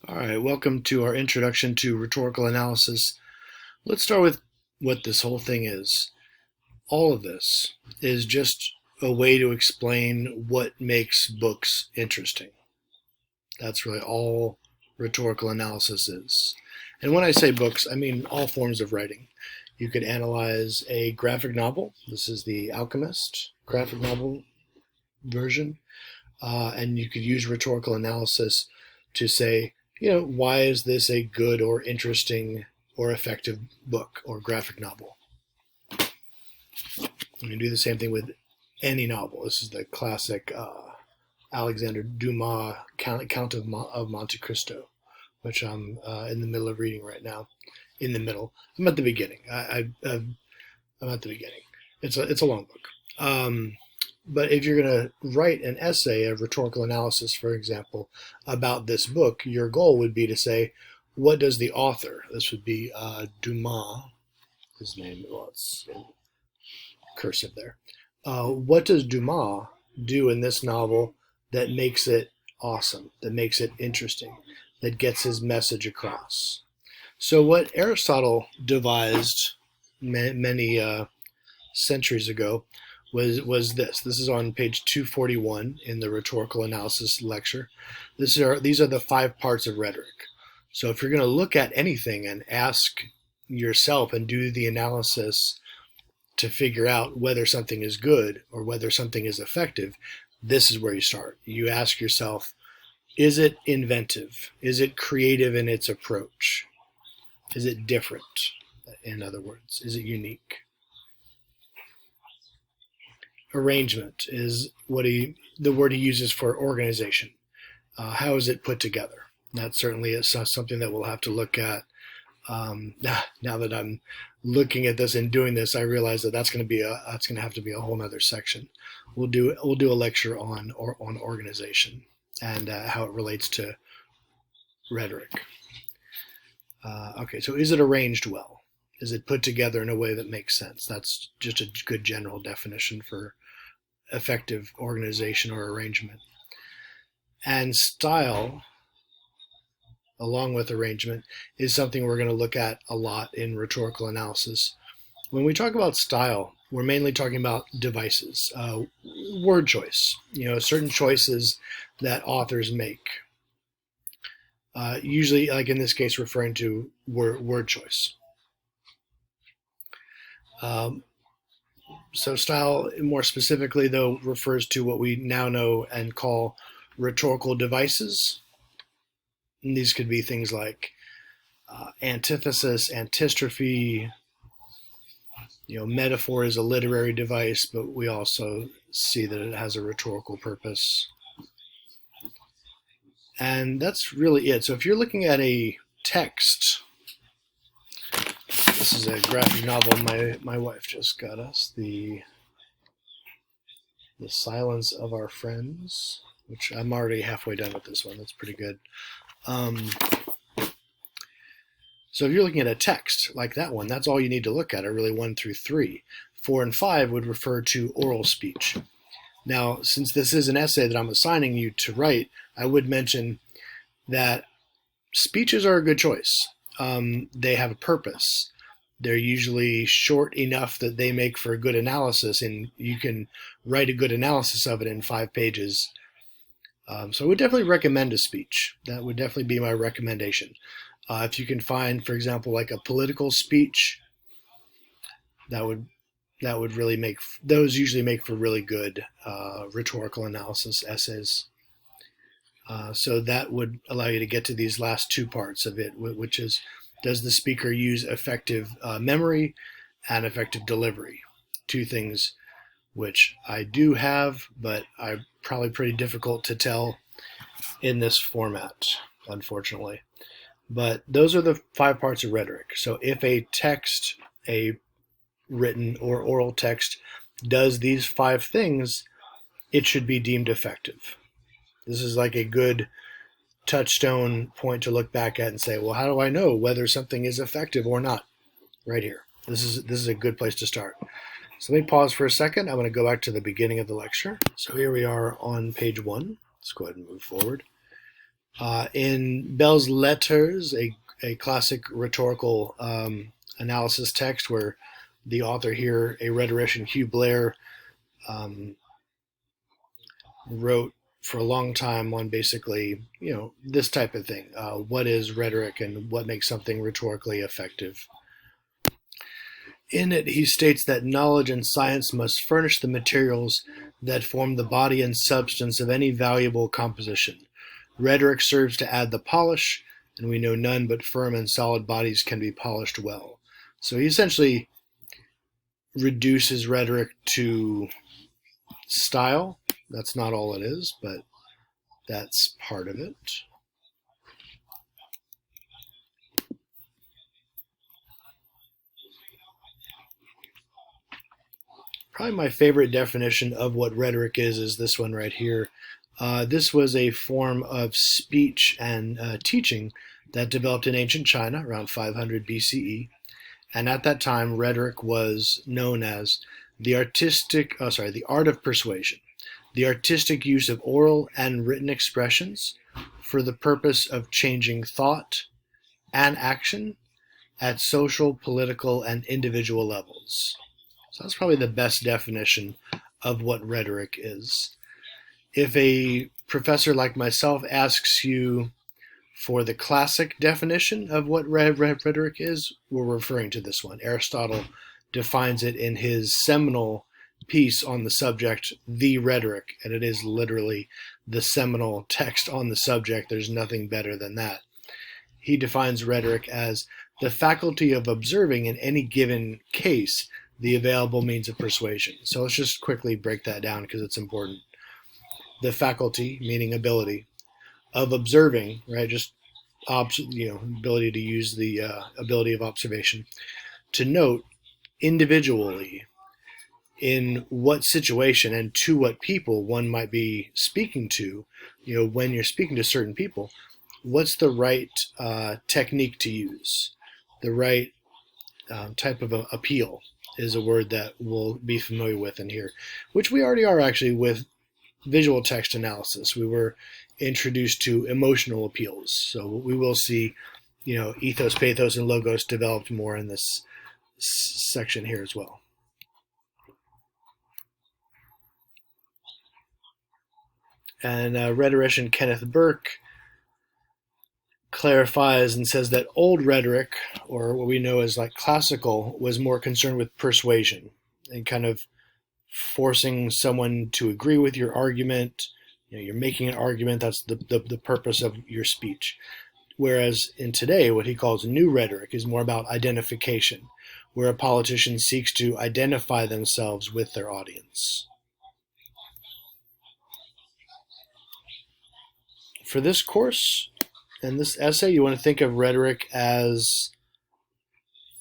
All right, welcome to our introduction to rhetorical analysis. Let's start with what this whole thing is. All of this is just a way to explain what makes books interesting. That's really all rhetorical analysis is. And when I say books, I mean all forms of writing. You could analyze a graphic novel. This is the Alchemist graphic novel version. And you could use rhetorical analysis to say, why is this a good or interesting or effective book or graphic novel? You can do the same thing with any novel. This is the classic Alexander Dumas Count of Monte Cristo, which I'm in the middle of reading right now. In the middle, I'm at the beginning. I'm at the beginning. It's a long book. But if you're going to write an essay, a rhetorical analysis, for example, about this book, your goal would be to say, what does the author, this would be Dumas, his name, well, it's in cursive there. What does Dumas do in this novel that makes it awesome, that makes it interesting, that gets his message across? So what Aristotle devised many centuries ago was this. This is on page 241 in the rhetorical analysis lecture. These are the 5 parts of rhetoric. So if you're going to look at anything and ask yourself and do the analysis to figure out whether something is good or whether something is effective, this is where you start. You ask yourself, is it inventive? Is it creative in its approach? Is it different? In other words, is it unique? Arrangement is the word he uses for organization. How is it put together? That certainly is something that we'll have to look at. Now that I'm looking at this and doing this, I realize that that's going to have to be a whole other section. We'll do a lecture on organization and how it relates to rhetoric. Okay, so is it arranged well? Is it put together in a way that makes sense? That's just a good general definition for effective organization or arrangement. And style, along with arrangement, is something we're going to look at a lot in rhetorical analysis. When we talk about style, we're mainly talking about devices, word choice, certain choices that authors make. Usually, like in this case, referring to word choice. So style, more specifically, though, refers to what we now know and call rhetorical devices. And these could be things like antithesis, antistrophe. Metaphor is a literary device, but we also see that it has a rhetorical purpose. And that's really it. So if you're looking at a text, this is a graphic novel my wife just got us, The Silence of Our Friends, which I'm already halfway done with this one. That's pretty good. So if you're looking at a text like that one, that's all you need to look at, are really 1 through 3. 4 and 5 would refer to oral speech. Now, since this is an essay that I'm assigning you to write, I would mention that speeches are a good choice. They have a purpose. They're usually short enough that they make for a good analysis, and you can write a good analysis of it in 5 pages. So I would definitely recommend a speech. That would definitely be my recommendation. If you can find, for example, like a political speech, that would really those usually make for really good rhetorical analysis essays. So that would allow you to get to these last 2 parts of it, which is, does the speaker use effective memory and effective delivery? 2 things which I do have, but are probably pretty difficult to tell in this format, unfortunately. But those are the 5 parts of rhetoric. So if a text, a written or oral text, does these 5 things, it should be deemed effective. This is like a good touchstone point to look back at and say, well, how do I know whether something is effective or not? Right here. This is a good place to start. So let me pause for a second. I'm going to go back to the beginning of the lecture. So here we are on page 1. Let's go ahead and move forward. In Bell's Letters, a classic rhetorical analysis text where the author here, a rhetorician, Hugh Blair, um, wrote for a long time on basically, this type of thing. What is rhetoric and what makes something rhetorically effective? In it, he states that knowledge and science must furnish the materials that form the body and substance of any valuable composition. Rhetoric serves to add the polish, and we know none but firm and solid bodies can be polished well. So he essentially reduces rhetoric to style. That's not all it is, but that's part of it. Probably my favorite definition of what rhetoric is this one right here. This was a form of speech and teaching that developed in ancient China around 500 BCE. And at that time, rhetoric was known as the art of persuasion, the artistic use of oral and written expressions for the purpose of changing thought and action at social, political, and individual levels. So that's probably the best definition of what rhetoric is. If a professor like myself asks you for the classic definition of what rhetoric is, we're referring to this one. Aristotle defines it in his seminal piece on the subject, The Rhetoric, and it is literally the seminal text on the subject. There's nothing better than that. He defines rhetoric as the faculty of observing in any given case the available means of persuasion. So let's just quickly break that down because it's important. The faculty, meaning ability, of observing, right? Just ability to use the ability of observation to note individually in what situation and to what people one might be speaking to. When you're speaking to certain people, what's the right technique to use? The right type of appeal is a word that we'll be familiar with in here, which we already are actually with visual text analysis. We were introduced to emotional appeals. So we will see, ethos, pathos, and logos developed more in this section here as well. And rhetorician Kenneth Burke clarifies and says that old rhetoric, or what we know as like classical, was more concerned with persuasion and kind of forcing someone to agree with your argument. You're making an argument. That's the purpose of your speech. Whereas in today, what he calls new rhetoric is more about identification, where a politician seeks to identify themselves with their audience. For this course and this essay, you want to think of rhetoric as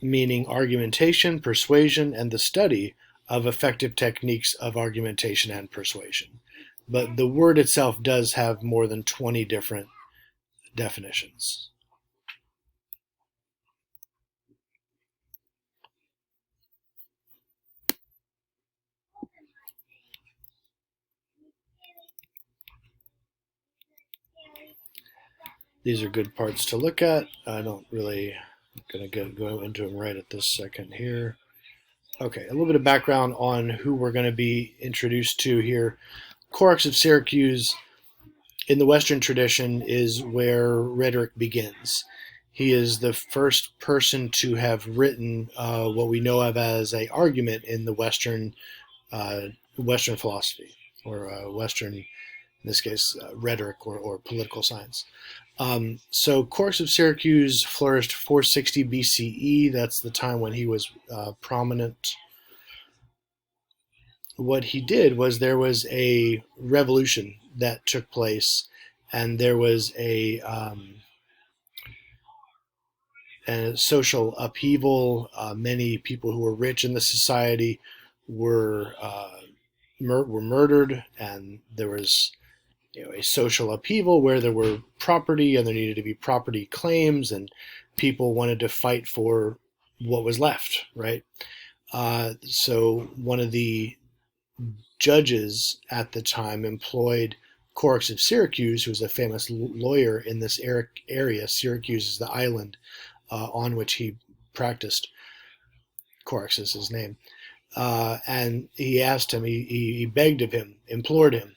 meaning argumentation, persuasion, and the study of effective techniques of argumentation and persuasion. But the word itself does have more than 20 different definitions. These are good parts to look at. I don't really going to go into them right at this second here. Okay, a little bit of background on who we're going to be introduced to here. Corax of Syracuse, in the Western tradition, is where rhetoric begins. He is the first person to have written what we know of as an argument in the Western philosophy, or Western, in this case, rhetoric or political science. So Corax of Syracuse flourished 460 BCE. That's the time when he was prominent. What he did was there was a revolution that took place, and there was a social upheaval. Many people who were rich in the society were murdered, and there was a social upheaval where there were property and there needed to be property claims, and people wanted to fight for what was left, right? So one of the judges at the time employed Corax of Syracuse, who was a famous lawyer in this area. Syracuse is the island on which he practiced. Corax is his name. And he asked him, he begged of him, implored him,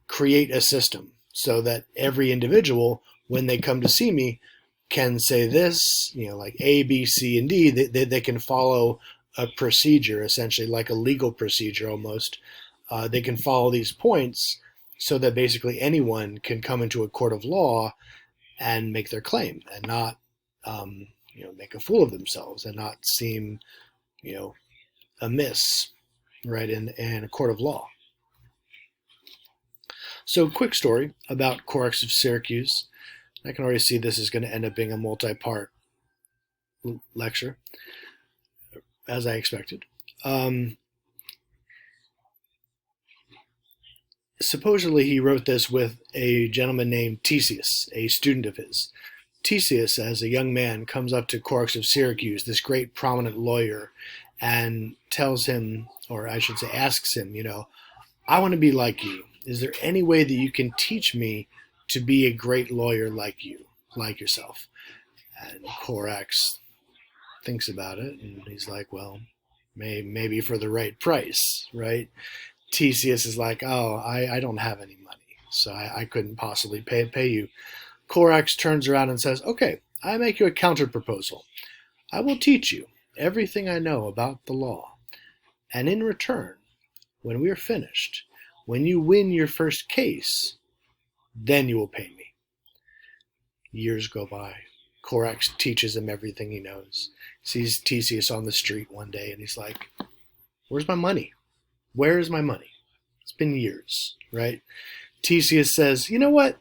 create a system so that every individual, when they come to see me, can say this, like A, B, C, and D. They can follow a procedure, essentially like a legal procedure almost. They can follow these points so that basically anyone can come into a court of law and make their claim and not, make a fool of themselves and not seem, amiss, right, in a court of law. So, quick story about Corax of Syracuse. I can already see this is going to end up being a multi-part lecture, as I expected. Supposedly he wrote this with a gentleman named Theseus, a student of his. Theseus, as a young man, comes up to Corax of Syracuse, this great prominent lawyer, and tells him, or I should say asks him, I want to be like you. Is there any way that you can teach me to be a great lawyer like you, like yourself? And Corax thinks about it, and he's like, well, maybe for the right price, right? Theseus is like, oh, I don't have any money, so I couldn't possibly pay you. Corax turns around and says, okay, I make you a counter proposal. I will teach you everything I know about the law, and in return, when we are finished, when you win your first case, then you will pay me. Years go by. Corax teaches him everything he knows. Sees Theseus on the street one day, and he's like, where's my money? Where is my money? It's been years, right? Theseus says, you know what?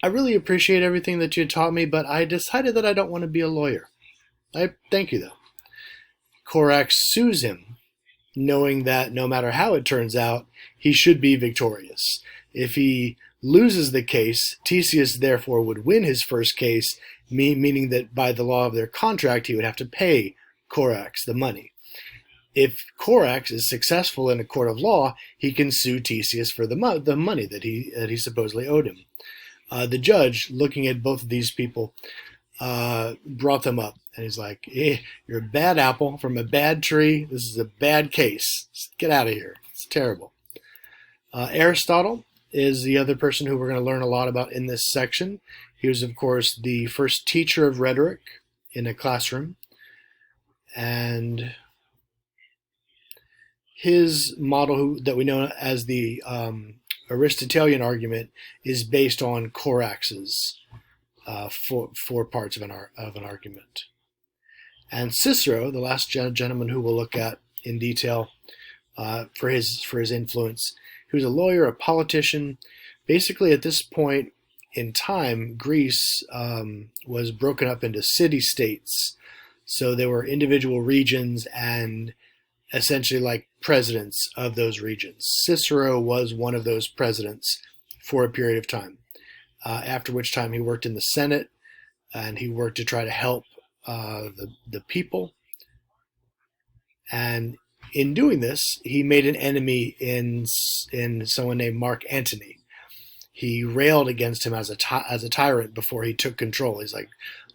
I really appreciate everything that you taught me, but I decided that I don't want to be a lawyer. I thank you, though. Corax sues him, knowing that no matter how it turns out, he should be victorious. If he loses the case, Theseus therefore would win his first case, meaning that by the law of their contract, he would have to pay Corax the money. If Corax is successful in a court of law, he can sue Theseus for the money that he supposedly owed him. The judge, looking at both of these people, brought them up, and he's like, hey, you're a bad apple from a bad tree. This is a bad case. Just get out of here. It's terrible. Aristotle is the other person who we're going to learn a lot about in this section. He was, of course, the first teacher of rhetoric in a classroom, and his model that we know as the Aristotelian argument is based on Corax's four parts of an argument. And Cicero, the last gentleman who we'll look at in detail for his influence, he was a lawyer, a politician. Basically, at this point in time, Greece was broken up into city-states. So there were individual regions and essentially like presidents of those regions. Cicero was one of those presidents for a period of time, after which time he worked in the Senate, and he worked to try to help the people. And in doing this, he made an enemy in someone named Mark Antony. He railed against him as a tyrant before he took control. He's like,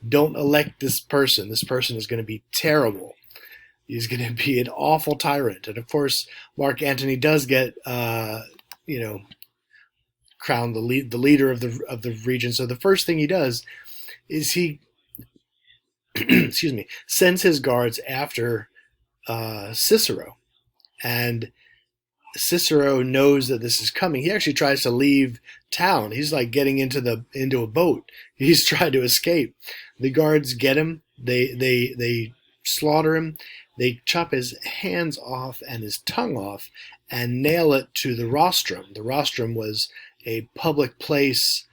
don't elect this person. This person is going to be terrible. He's going to be an awful tyrant. And of course, Mark Antony does get, crowned the leader of the region. So the first thing he does is he, sends his guards after Cicero. And Cicero knows that this is coming. He actually tries to leave town. He's like getting into a boat. He's trying to escape. The guards get him. They slaughter him. They chop his hands off and his tongue off and nail it to the rostrum. The rostrum was a public place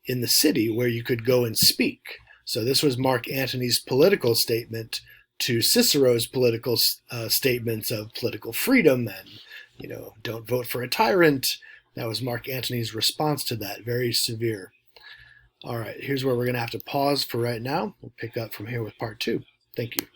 in the city where you could go and speak. So this was Mark Antony's political statement to Cicero's political statements of political freedom and, don't vote for a tyrant. That was Mark Antony's response to that, very severe. All right, here's where we're going to have to pause for right now. We'll pick up from here with part 2. Thank you.